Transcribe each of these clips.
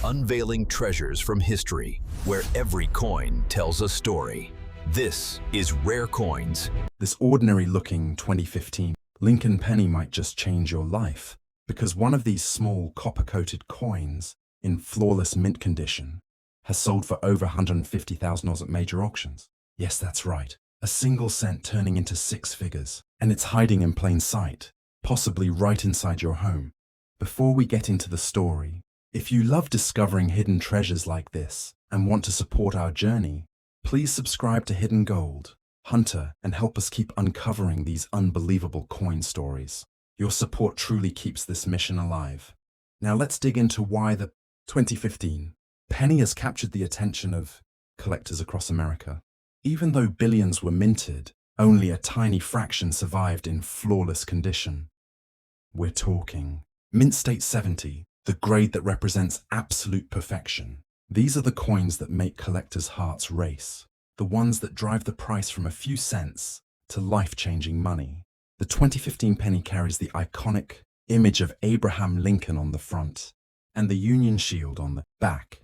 unveiling treasures from history, where every coin tells a story. This is Rare Coins. This ordinary-looking 2015 Lincoln penny might just change your life, because one of these small copper-coated coins, in flawless mint condition, has sold for over $150,000 at major auctions. Yes, that's right. A single cent turning into six figures, and it's hiding in plain sight, possibly right inside your home. Before we get into the story, if you love discovering hidden treasures like this and want to support our journey, please subscribe to Hidden Gold Hunter and help us keep uncovering these unbelievable coin stories. Your support truly keeps this mission alive. Now let's dig into why the 2015 penny has captured the attention of collectors across America. Even though billions were minted, only a tiny fraction survived in flawless condition. We're talking Mint State 70, the grade that represents absolute perfection. These are the coins that make collectors' hearts race, the ones that drive the price from a few cents to life-changing money. The 2015 penny carries the iconic image of Abraham Lincoln on the front and the Union Shield on the back,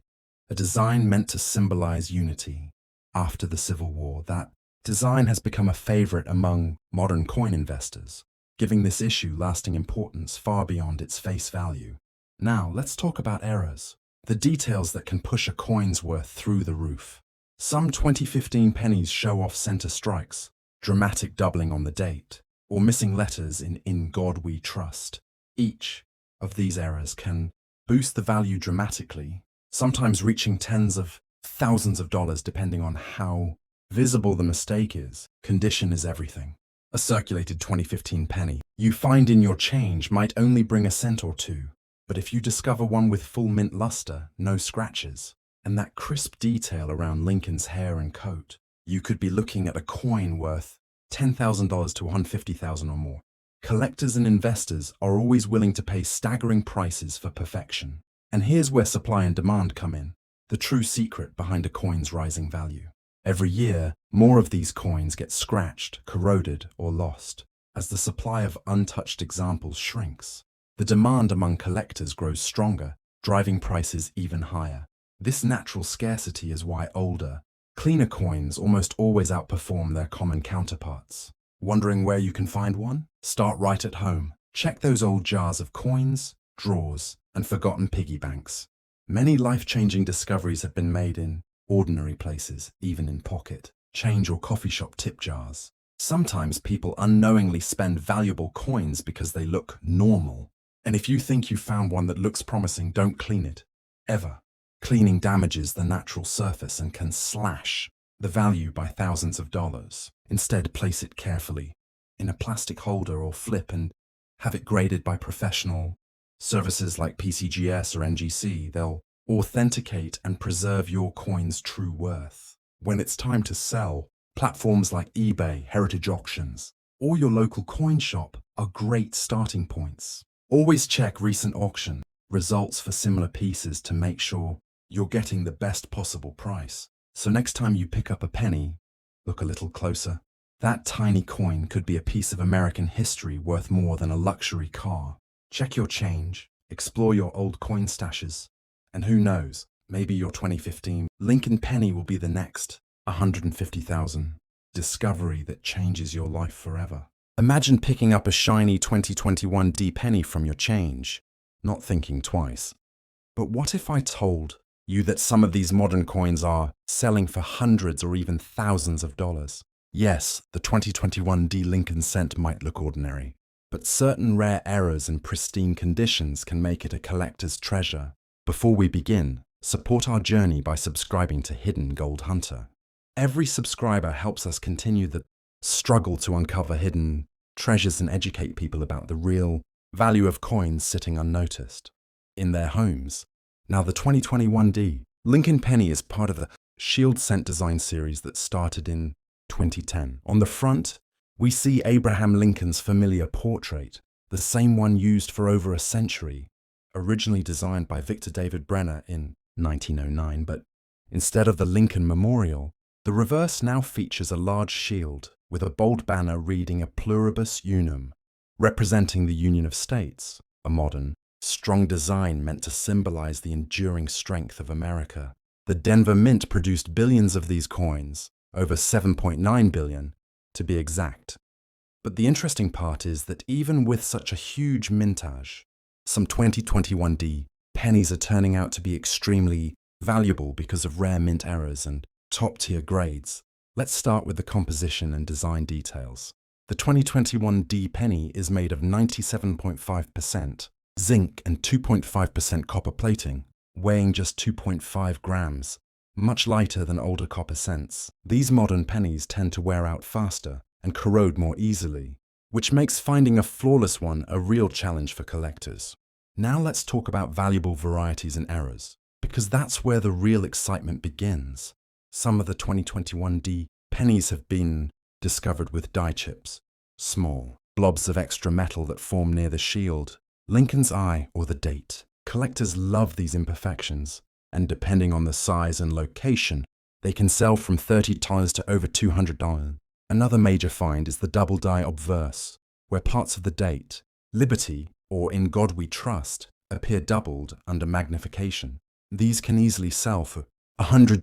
a design meant to symbolize unity. After the Civil War, that design has become a favorite among modern coin investors, giving this issue lasting importance far beyond its face value. Now, let's talk about errors, the details that can push a coin's worth through the roof. Some 2015 pennies show off center strikes, dramatic doubling on the date, or missing letters in God We Trust. Each of these errors can boost the value dramatically, sometimes reaching tens of thousands of dollars depending on how visible the mistake is. Condition is everything. A circulated 2015 penny you find in your change might only bring a cent or two, but if you discover one with full mint luster, no scratches, and that crisp detail around Lincoln's hair and coat, you could be looking at a coin worth $10,000 to $150,000 or more. Collectors and investors are always willing to pay staggering prices for perfection. And here's where supply and demand come in, the true secret behind a coin's rising value. Every year, more of these coins get scratched, corroded, or lost. As the supply of untouched examples shrinks, the demand among collectors grows stronger, driving prices even higher. This natural scarcity is why older, cleaner coins almost always outperform their common counterparts. Wondering where you can find one? Start right at home. Check those old jars of coins, drawers, and forgotten piggy banks. Many life-changing discoveries have been made in ordinary places, even in pocket, change or coffee shop tip jars. Sometimes people unknowingly spend valuable coins because they look normal. And if you think you found one that looks promising, don't clean it. Ever. Cleaning damages the natural surface and can slash the value by thousands of dollars. Instead, place it carefully in a plastic holder or flip and have it graded by professional services like PCGS or NGC. They'll authenticate and preserve your coin's true worth. When it's time to sell, platforms like eBay, Heritage Auctions, or your local coin shop are great starting points. Always check recent auction results for similar pieces to make sure you're getting the best possible price. So next time you pick up a penny, look a little closer. That tiny coin could be a piece of American history worth more than a luxury car. Check your change, explore your old coin stashes, and who knows, maybe your 2015 Lincoln penny will be the next $150,000 discovery that changes your life forever. Imagine picking up a shiny 2021 D penny from your change, not thinking twice. But what if I told you that some of these modern coins are selling for hundreds or even thousands of dollars? Yes, the 2021 D Lincoln cent might look ordinary, but certain rare errors and pristine conditions can make it a collector's treasure. Before we begin, support our journey by subscribing to Hidden Gold Hunter. Every subscriber helps us continue the struggle to uncover hidden treasures and educate people about the real value of coins sitting unnoticed in their homes. Now, the 2021 D Lincoln penny is part of the Shield Cent design series that started in 2010. On the front, we see Abraham Lincoln's familiar portrait, the same one used for over a century, originally designed by Victor David Brenner in 1909, but instead of the Lincoln Memorial, the reverse now features a large shield with a bold banner reading a pluribus unum, representing the Union of States, a modern strong design meant to symbolize the enduring strength of America. The Denver Mint produced billions of these coins, over 7.9 billion to be exact. But the interesting part is that even with such a huge mintage, some 2021D pennies are turning out to be extremely valuable because of rare mint errors and top-tier grades. Let's start with the composition and design details. The 2021D penny is made of 97.5% zinc and 2.5% copper plating, weighing just 2.5 grams, much lighter than older copper cents. These modern pennies tend to wear out faster and corrode more easily, which makes finding a flawless one a real challenge for collectors. Now let's talk about valuable varieties and errors, because that's where the real excitement begins. Some of the 2021D pennies have been discovered with die chips, small blobs of extra metal that form near the shield, Lincoln's eye, or the date. Collectors love these imperfections, and depending on the size and location, they can sell from $30 to over $200. Another major find is the double die obverse, where parts of the date, Liberty, or In God We Trust, appear doubled under magnification. These can easily sell for $100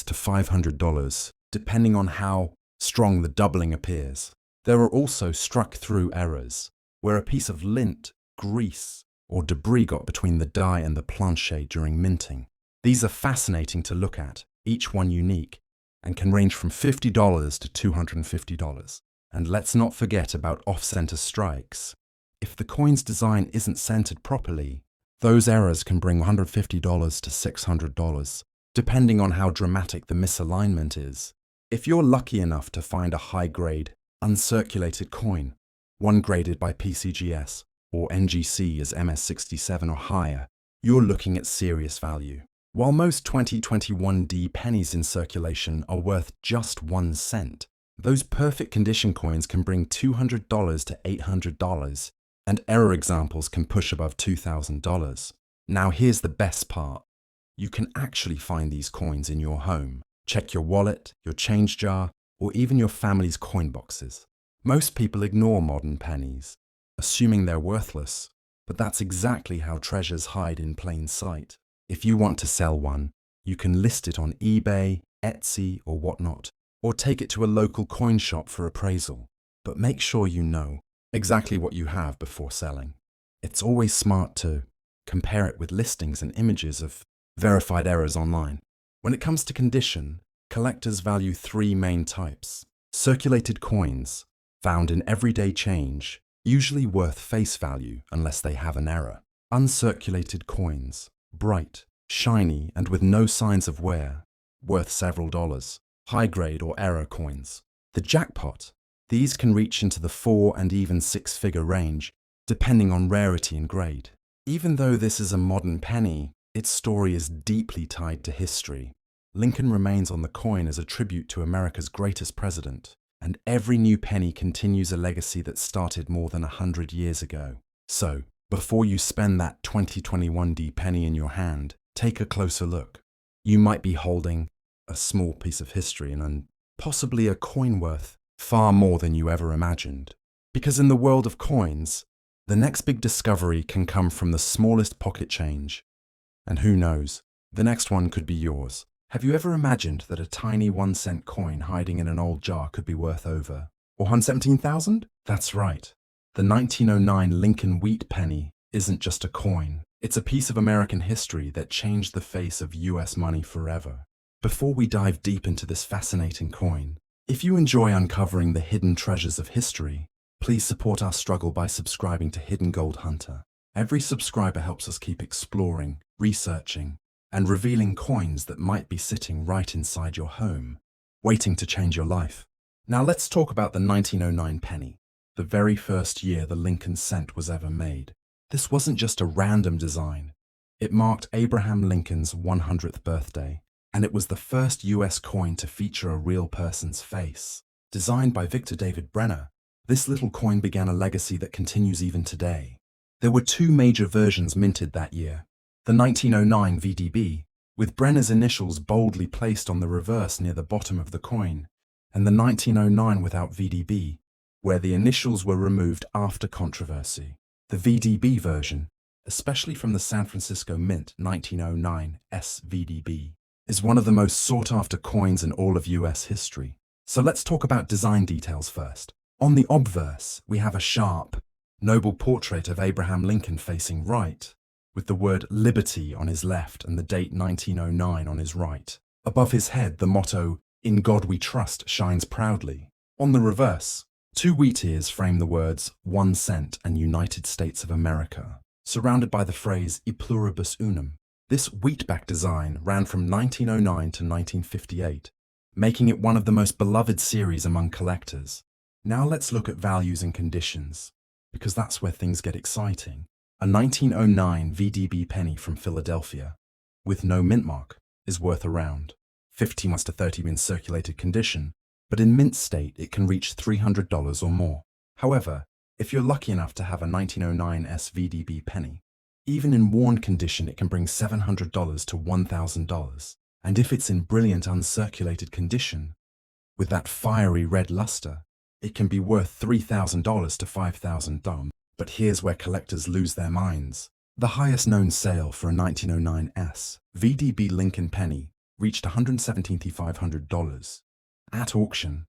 to $500, depending on how strong the doubling appears. There are also struck-through errors, where a piece of lint, grease, or debris got between the die and the planche during minting. These are fascinating to look at, each one unique, and can range from $50 to $250. And let's not forget about off-center strikes. If the coin's design isn't centered properly, those errors can bring $150 to $600, depending on how dramatic the misalignment is. If you're lucky enough to find a high-grade, uncirculated coin, one graded by PCGS or NGC as MS67 or higher, you're looking at serious value. While most 2021D pennies in circulation are worth just 1 cent, those perfect condition coins can bring $200 to $800, and error examples can push above $2,000. Now here's the best part. You can actually find these coins in your home. Check your wallet, your change jar, or even your family's coin boxes. Most people ignore modern pennies, assuming they're worthless, but that's exactly how treasures hide in plain sight. If you want to sell one, you can list it on eBay, Etsy, or whatnot, or take it to a local coin shop for appraisal. But make sure you know exactly what you have before selling. It's always smart to compare it with listings and images of verified errors online. When it comes to condition, collectors value 3 main types. Circulated coins, found in everyday change, usually worth face value unless they have an error. Uncirculated coins, bright, shiny, and with no signs of wear, worth several dollars. High-grade or error coins. The jackpot. These can reach into the 4- and even 6-figure range, depending on rarity and grade. Even though this is a modern penny, its story is deeply tied to history. Lincoln remains on the coin as a tribute to America's greatest president, and every new penny continues a legacy that started more than 100 years ago. So, before you spend that 2021D penny in your hand, take a closer look. You might be holding a small piece of history and possibly a coin worth far more than you ever imagined. Because in the world of coins, the next big discovery can come from the smallest pocket change. And who knows, the next one could be yours. Have you ever imagined that a tiny 1-cent coin hiding in an old jar could be worth over $117,000? That's right. The 1909 Lincoln wheat penny isn't just a coin. It's a piece of American history that changed the face of US money forever. Before we dive deep into this fascinating coin, if you enjoy uncovering the hidden treasures of history, please support our struggle by subscribing to Hidden Gold Hunter. Every subscriber helps us keep exploring, researching, and revealing coins that might be sitting right inside your home, waiting to change your life. Now let's talk about the 1909 penny, the very first year the Lincoln cent was ever made. This wasn't just a random design. It marked Abraham Lincoln's 100th birthday, and it was the first US coin to feature a real person's face. Designed by Victor David Brenner, this little coin began a legacy that continues even today. There were 2 major versions minted that year. The 1909 VDB, with Brenner's initials boldly placed on the reverse near the bottom of the coin, and the 1909 without VDB, where the initials were removed after controversy. The VDB version, especially from the San Francisco Mint 1909 VDB, is one of the most sought-after coins in all of US history. So let's talk about design details first. On the obverse, we have a sharp, noble portrait of Abraham Lincoln facing right, with the word liberty on his left and the date 1909 on his right. Above his head, the motto, "In God We Trust," shines proudly. On the reverse, two wheat ears frame the words 1 cent and United States of America, surrounded by the phrase E pluribus unum. This wheatback design ran from 1909 to 1958, making it one of the most beloved series among collectors. Now let's look at values and conditions, because that's where things get exciting. A 1909 VDB penny from Philadelphia, with no mint mark, is worth around 50 to 30 in circulated condition, but in mint state it can reach $300 or more. However, if you're lucky enough to have a 1909 VDB penny, even in worn condition it can bring $700 to $1,000. And if it's in brilliant uncirculated condition, with that fiery red luster, it can be worth $3,000 to $5,000. But here's where collectors lose their minds. The highest known sale for a 1909 VDB Lincoln penny reached $117,500 at auction,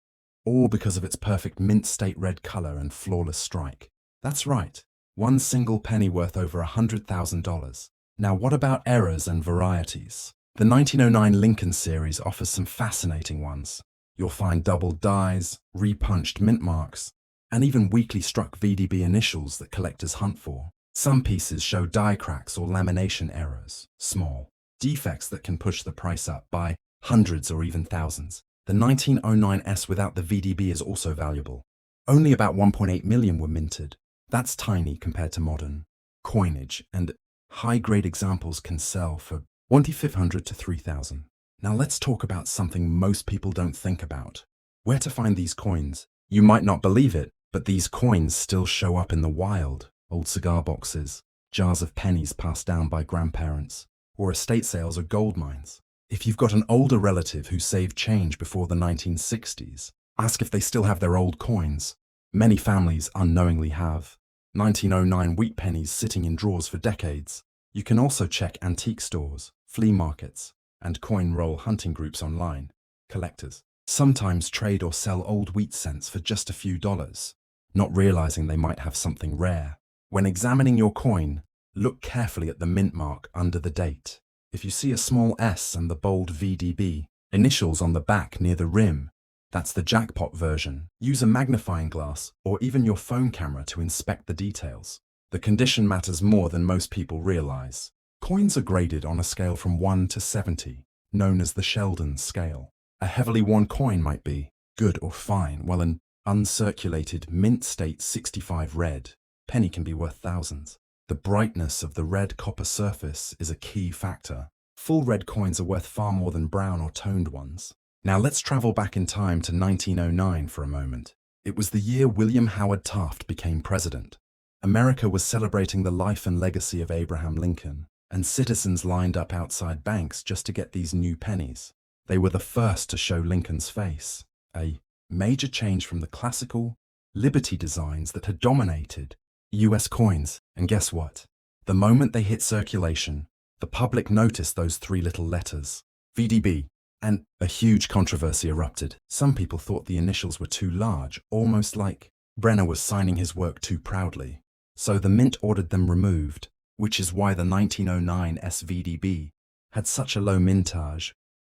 all because of its perfect mint state red color and flawless strike. That's right, one single penny worth over $100,000. Now what about errors and varieties? The 1909 Lincoln series offers some fascinating ones. You'll find double dies, repunched mint marks, and even weakly struck VDB initials that collectors hunt for. Some pieces show die cracks or lamination errors, small defects that can push the price up by hundreds or even thousands. The 1909 without the VDB is also valuable. Only about 1.8 million were minted. That's tiny compared to modern coinage, and high-grade examples can sell for $2,500 to $3,000. Now let's talk about something most people don't think about. Where to find these coins? You might not believe it, but these coins still show up in the wild. Old cigar boxes, jars of pennies passed down by grandparents, or estate sales or gold mines. If you've got an older relative who saved change before the 1960s, ask if they still have their old coins. Many families unknowingly have 1909 wheat pennies sitting in drawers for decades. You can also check antique stores, flea markets, and coin roll hunting groups online. Collectors sometimes trade or sell old wheat cents for just a few dollars, not realizing they might have something rare. When examining your coin, look carefully at the mint mark under the date. If you see a small S and the bold VDB initials on the back near the rim, that's the jackpot version. Use a magnifying glass or even your phone camera to inspect the details. The condition matters more than most people realize. Coins are graded on a scale from 1 to 70, known as the Sheldon scale. A heavily worn coin might be good or fine, while an uncirculated mint state 65 red penny can be worth thousands. The brightness of the red copper surface is a key factor. Full red coins are worth far more than brown or toned ones. Now let's travel back in time to 1909 for a moment. It was the year William Howard Taft became president. America was celebrating the life and legacy of Abraham Lincoln, and citizens lined up outside banks just to get these new pennies. They were the first to show Lincoln's face, a major change from the classical Liberty designs that had dominated US coins. And guess what? The moment they hit circulation, the public noticed those three little letters, VDB, and a huge controversy erupted. Some people thought the initials were too large, almost like Brenner was signing his work too proudly. So the mint ordered them removed, which is why the 1909 VDB had such a low mintage,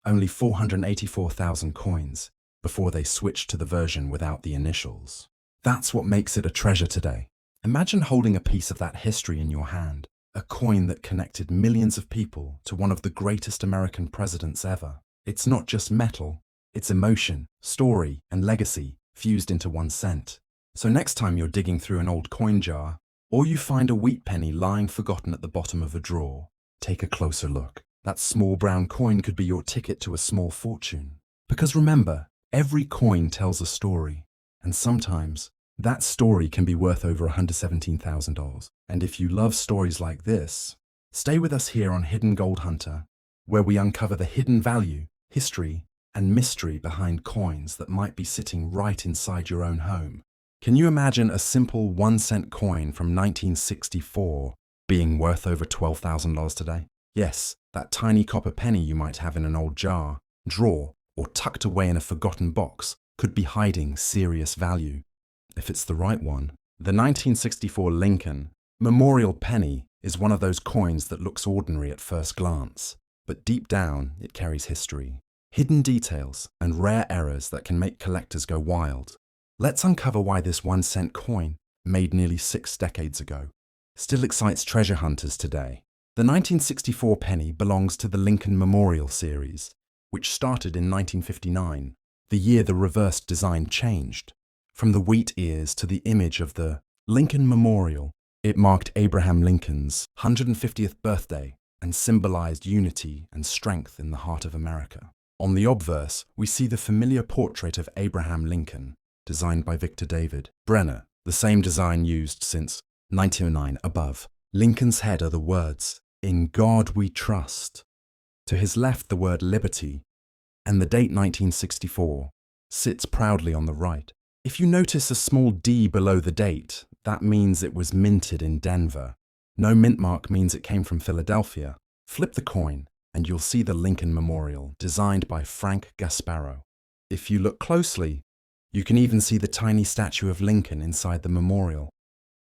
only 484,000 coins, before they switched to the version without the initials. That's what makes it a treasure today. Imagine holding a piece of that history in your hand, a coin that connected millions of people to one of the greatest American presidents ever. It's not just metal, it's emotion, story, and legacy fused into 1 cent. So next time you're digging through an old coin jar, or you find a wheat penny lying forgotten at the bottom of a drawer, take a closer look. That small brown coin could be your ticket to a small fortune. Because remember, every coin tells a story, and sometimes that story can be worth over $117,000. And if you love stories like this, stay with us here on Hidden Gold Hunter, where we uncover the hidden value, history, and mystery behind coins that might be sitting right inside your own home. Can you imagine a simple 1 cent coin from 1964 being worth over $12,000 today? Yes, that tiny copper penny you might have in an old jar, drawer, or tucked away in a forgotten box could be hiding serious value, if it's the right one. The 1964 Lincoln Memorial Penny is one of those coins that looks ordinary at first glance, but deep down it carries history, hidden details, and rare errors that can make collectors go wild. Let's uncover why this 1-cent coin, made nearly 6 decades ago, still excites treasure hunters today. The 1964 penny belongs to the Lincoln Memorial series, which started in 1959, the year the reversed design changed. From the wheat ears to the image of the Lincoln Memorial, it marked Abraham Lincoln's 150th birthday and symbolized unity and strength in the heart of America. On the obverse, we see the familiar portrait of Abraham Lincoln, designed by Victor David Brenner, the same design used since 1909 above. Lincoln's head are the words, "In God we trust." To his left, the word liberty, and the date 1964 sits proudly on the right. If you notice a small D below the date, that means it was minted in Denver. No mint mark means it came from Philadelphia. Flip the coin, and you'll see the Lincoln Memorial, designed by Frank Gasparo. If you look closely, you can even see the tiny statue of Lincoln inside the memorial,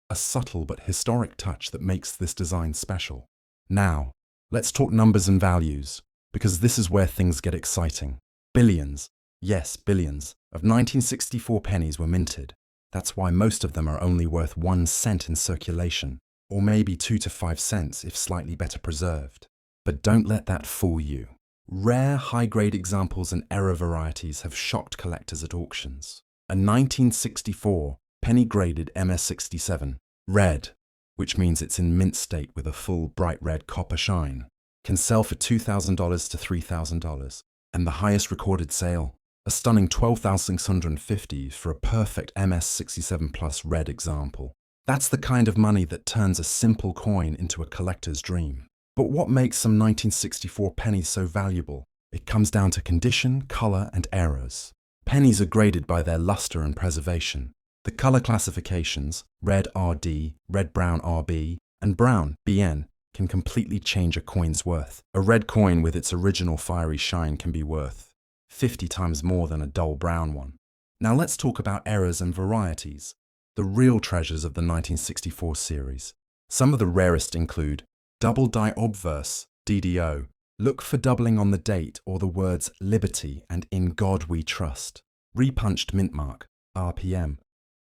a subtle but historic touch that makes this design special. Now, let's talk numbers and values, because this is where things get exciting. Billions, yes, billions, of 1964 pennies were minted. That's why most of them are only worth 1 cent in circulation, or maybe 2 to 5 cents if slightly better preserved. But don't let that fool you. Rare high-grade examples and error varieties have shocked collectors at auctions. A 1964 penny-graded MS-67, red, which means it's in mint state with a full bright red copper shine, can sell for $2,000 to $3,000, and the highest recorded sale, a stunning $12,650 for a perfect MS-67 Plus red example. That's the kind of money that turns a simple coin into a collector's dream. But what makes some 1964 pennies so valuable? It comes down to condition, color, and errors. Pennies are graded by their luster and preservation. The color classifications, red RD, red-brown RB, and brown BN, can completely change a coin's worth. A red coin with its original fiery shine can be worth 50 times more than a dull brown one. Now let's talk about errors and varieties, the real treasures of the 1964 series. Some of the rarest include double die obverse, DDO. Look for doubling on the date or the words liberty and in God we trust. Repunched mint mark, RPM.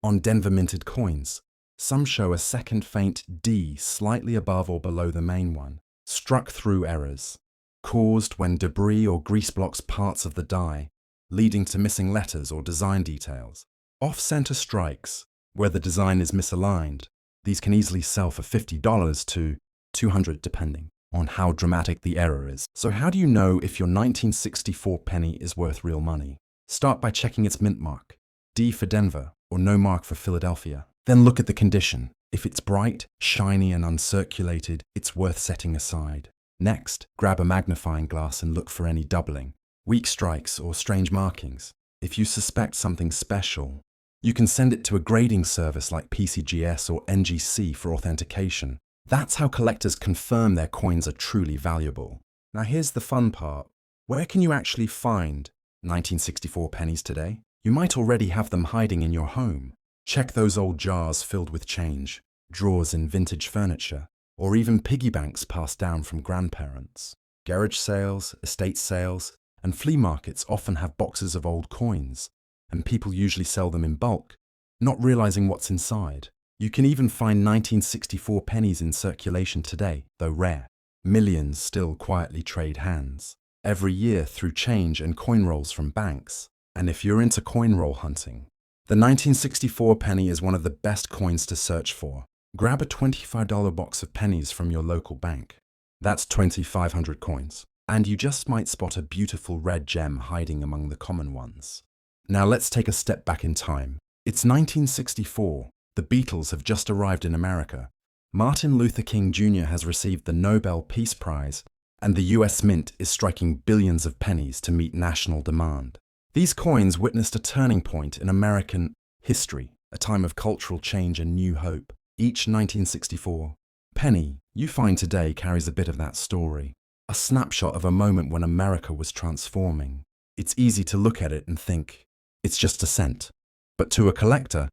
On Denver minted coins, some show a second faint D slightly above or below the main one. Struck through errors, caused when debris or grease blocks parts of the die, leading to missing letters or design details. Off-center strikes, where the design is misaligned. These can easily sell for $50 to $200 depending on how dramatic the error is. So how do you know if your 1964 penny is worth real money? Start by checking its mint mark, D for Denver or no mark for Philadelphia. Then look at the condition. If it's bright, shiny and uncirculated, it's worth setting aside. Next, grab a magnifying glass and look for any doubling, weak strikes or strange markings. If you suspect something special, you can send it to a grading service like PCGS or NGC for authentication. That's how collectors confirm their coins are truly valuable. Now here's the fun part. Where can you actually find 1964 pennies today? You might already have them hiding in your home. Check those old jars filled with change, drawers in vintage furniture, or even piggy banks passed down from grandparents. Garage sales, estate sales, and flea markets often have boxes of old coins, and people usually sell them in bulk, not realizing what's inside. You can even find 1964 pennies in circulation today, though rare. Millions still quietly trade hands every year through change and coin rolls from banks. And if you're into coin roll hunting, the 1964 penny is one of the best coins to search for. Grab a $25 box of pennies from your local bank. That's 2,500 coins. And you just might spot a beautiful red gem hiding among the common ones. Now let's take a step back in time. It's 1964. The Beatles have just arrived in America. Martin Luther King Jr. has received the Nobel Peace Prize, and the US Mint is striking billions of pennies to meet national demand. These coins witnessed a turning point in American history, a time of cultural change and new hope. Each 1964 penny you find today carries a bit of that story. A snapshot of a moment when America was transforming. It's easy to look at it and think, it's just a cent. But to a collector,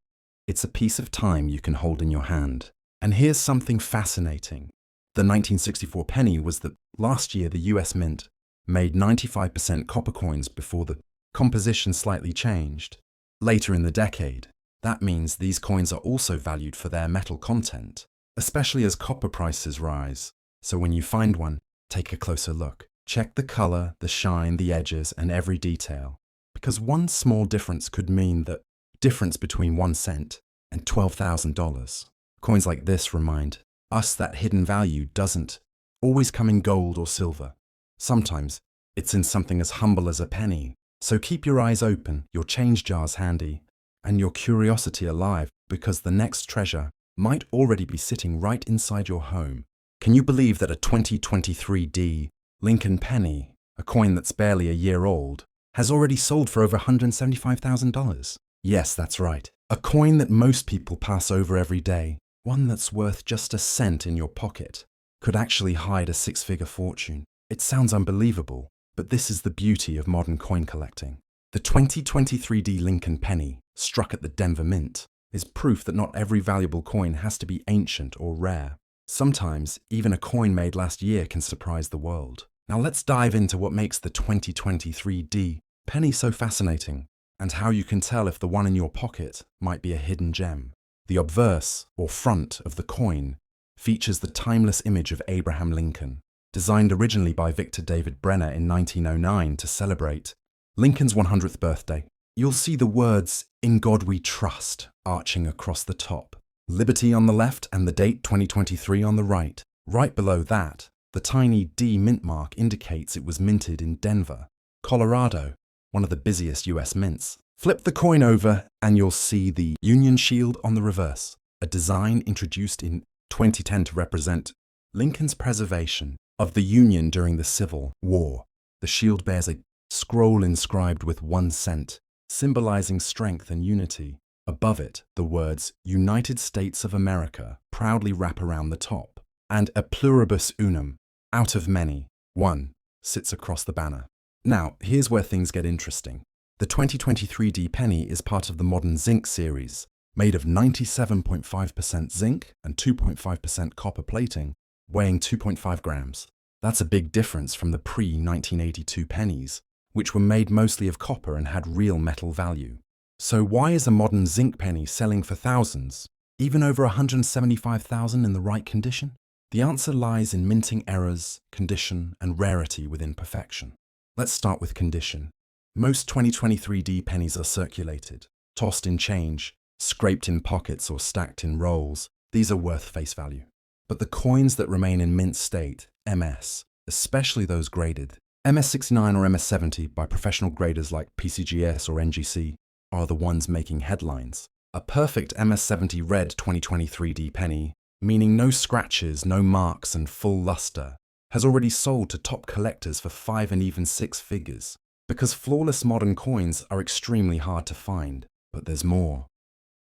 it's a piece of time you can hold in your hand. And here's something fascinating. The 1964 penny was that last year the US Mint made 95% copper coins before the composition slightly changed. Later in the decade, that means these coins are also valued for their metal content, especially as copper prices rise. So when you find one, take a closer look. Check the color, the shine, the edges, and every detail. Because one small difference could mean the difference between 1 cent and $12,000. Coins like this remind us that hidden value doesn't always come in gold or silver. Sometimes it's in something as humble as a penny. So keep your eyes open, your change jars handy, and your curiosity alive, because the next treasure might already be sitting right inside your home. Can you believe that a 2023D Lincoln penny, a coin that's barely a year old, has already sold for over $175,000? Yes, that's right. A coin that most people pass over every day, one that's worth just a cent in your pocket, could actually hide a six-figure fortune. It sounds unbelievable, but this is the beauty of modern coin collecting. The 2023D Lincoln penny, struck at the Denver Mint, is proof that not every valuable coin has to be ancient or rare. Sometimes, even a coin made last year can surprise the world. Now let's dive into what makes the 2023D penny so fascinating, and how you can tell if the one in your pocket might be a hidden gem. The obverse, or front, of the coin features the timeless image of Abraham Lincoln, designed originally by Victor David Brenner in 1909 to celebrate Lincoln's 100th birthday. You'll see the words, "In God We Trust," arching across the top, Liberty on the left and the date 2023 on the right. Right below that, the tiny D mint mark indicates it was minted in Denver, Colorado, one of the busiest US mints. Flip the coin over and you'll see the Union Shield on the reverse, a design introduced in 2010 to represent Lincoln's preservation of the Union during the Civil War. The shield bears a scroll inscribed with 1 cent, symbolizing strength and unity. Above it, the words United States of America proudly wrap around the top, and a pluribus unum, out of many, one, sits across the banner. Now, here's where things get interesting. The 2023D penny is part of the Modern Zinc series, made of 97.5% zinc and 2.5% copper plating, weighing 2.5 grams. That's a big difference from the pre-1982 pennies, which were made mostly of copper and had real metal value. So why is a modern zinc penny selling for thousands, even over $175,000 in the right condition? The answer lies in minting errors, condition, and rarity within perfection. Let's start with condition. Most 2023D pennies are circulated, tossed in change, scraped in pockets, or stacked in rolls. These are worth face value. But the coins that remain in mint state, MS, especially those graded, MS69 or MS70 by professional graders like PCGS or NGC, are the ones making headlines. A perfect MS70 red 2023D penny, meaning no scratches, no marks, and full luster, has already sold to top collectors for 5 and even 6 figures. Because flawless modern coins are extremely hard to find. But there's more.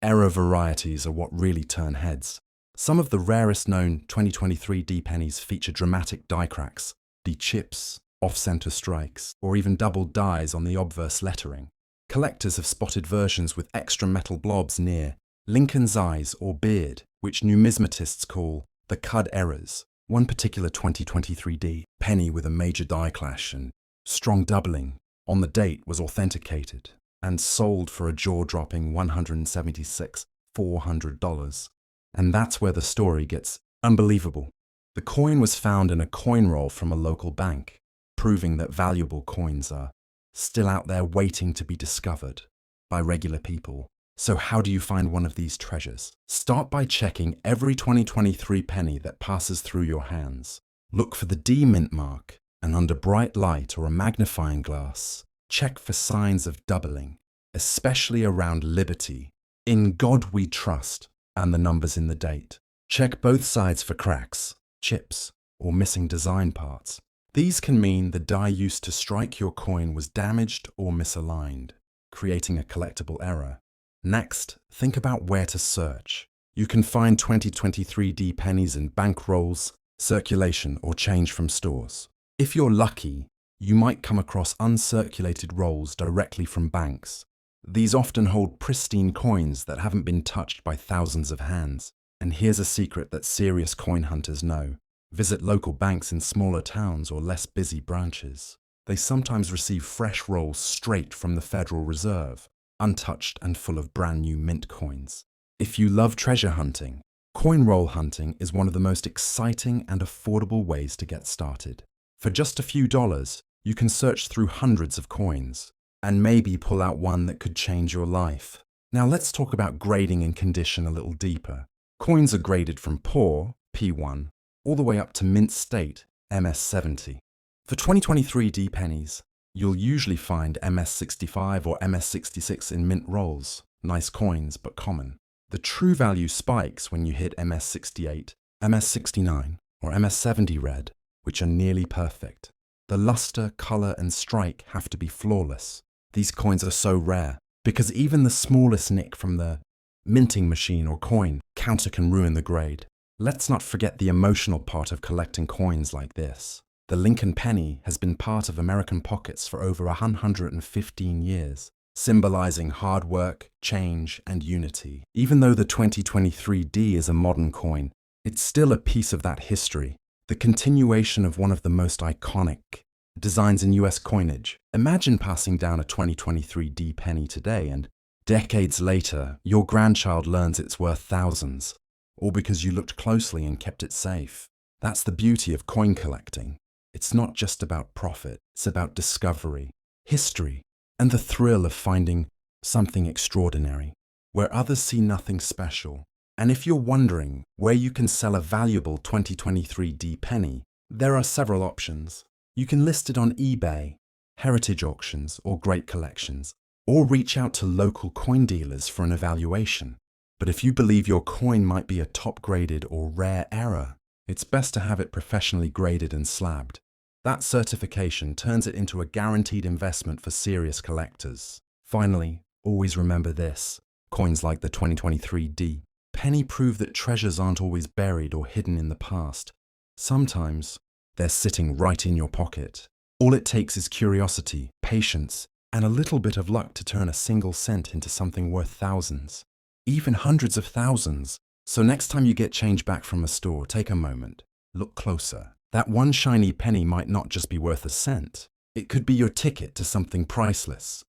Error varieties are what really turn heads. Some of the rarest known 2023D pennies feature dramatic die cracks, de-chips, off-center strikes, or even double dies on the obverse lettering. Collectors have spotted versions with extra metal blobs near Lincoln's eyes or beard, which numismatists call the cud errors. One particular 2023D penny with a major die clash and strong doubling on the date was authenticated and sold for a jaw-dropping $176,400. And that's where the story gets unbelievable. The coin was found in a coin roll from a local bank, proving that valuable coins are still out there waiting to be discovered by regular people. So how do you find one of these treasures? Start by checking every 2023 penny that passes through your hands. Look for the D mint mark, and under bright light or a magnifying glass, check for signs of doubling, especially around Liberty, In God We Trust, and the numbers in the date. Check both sides for cracks, chips, or missing design parts. These can mean the die used to strike your coin was damaged or misaligned, creating a collectible error. Next, think about where to search. You can find 2023D pennies in bank rolls, circulation, or change from stores. If you're lucky, you might come across uncirculated rolls directly from banks. These often hold pristine coins that haven't been touched by thousands of hands. And here's a secret that serious coin hunters know. Visit local banks in smaller towns or less busy branches. They sometimes receive fresh rolls straight from the Federal Reserve, untouched and full of brand new mint coins. If you love treasure hunting, coin roll hunting is one of the most exciting and affordable ways to get started. For just a few dollars, you can search through hundreds of coins and maybe pull out one that could change your life. Now let's talk about grading and condition a little deeper. Coins are graded from poor, P1, all the way up to mint state, MS70. For 2023D pennies, you'll usually find MS65 or MS66 in mint rolls, nice coins but common. The true value spikes when you hit MS68, MS69, or MS70 red, which are nearly perfect. The luster, color, and strike have to be flawless. These coins are so rare because even the smallest nick from the minting machine or coin counter can ruin the grade. Let's not forget the emotional part of collecting coins like this. The Lincoln penny has been part of American pockets for over 115 years, symbolizing hard work, change, and unity. Even though the 2023D is a modern coin, it's still a piece of that history, the continuation of one of the most iconic designs in US coinage. Imagine passing down a 2023D penny today and decades later, your grandchild learns it's worth thousands, all because you looked closely and kept it safe. That's the beauty of coin collecting. It's not just about profit, it's about discovery, history, and the thrill of finding something extraordinary, where others see nothing special. And if you're wondering where you can sell a valuable 2023D penny, there are several options. You can list it on eBay, heritage auctions, or great collections, or reach out to local coin dealers for an evaluation. But if you believe your coin might be a top-graded or rare error, it's best to have it professionally graded and slabbed. That certification turns it into a guaranteed investment for serious collectors. Finally, always remember this. Coins like the 2023D penny prove that treasures aren't always buried or hidden in the past. Sometimes they're sitting right in your pocket. All it takes is curiosity, patience, and a little bit of luck to turn a single cent into something worth thousands, even hundreds of thousands. So next time you get change back from a store, take a moment, look closer. That one shiny penny might not just be worth a cent. It could be your ticket to something priceless.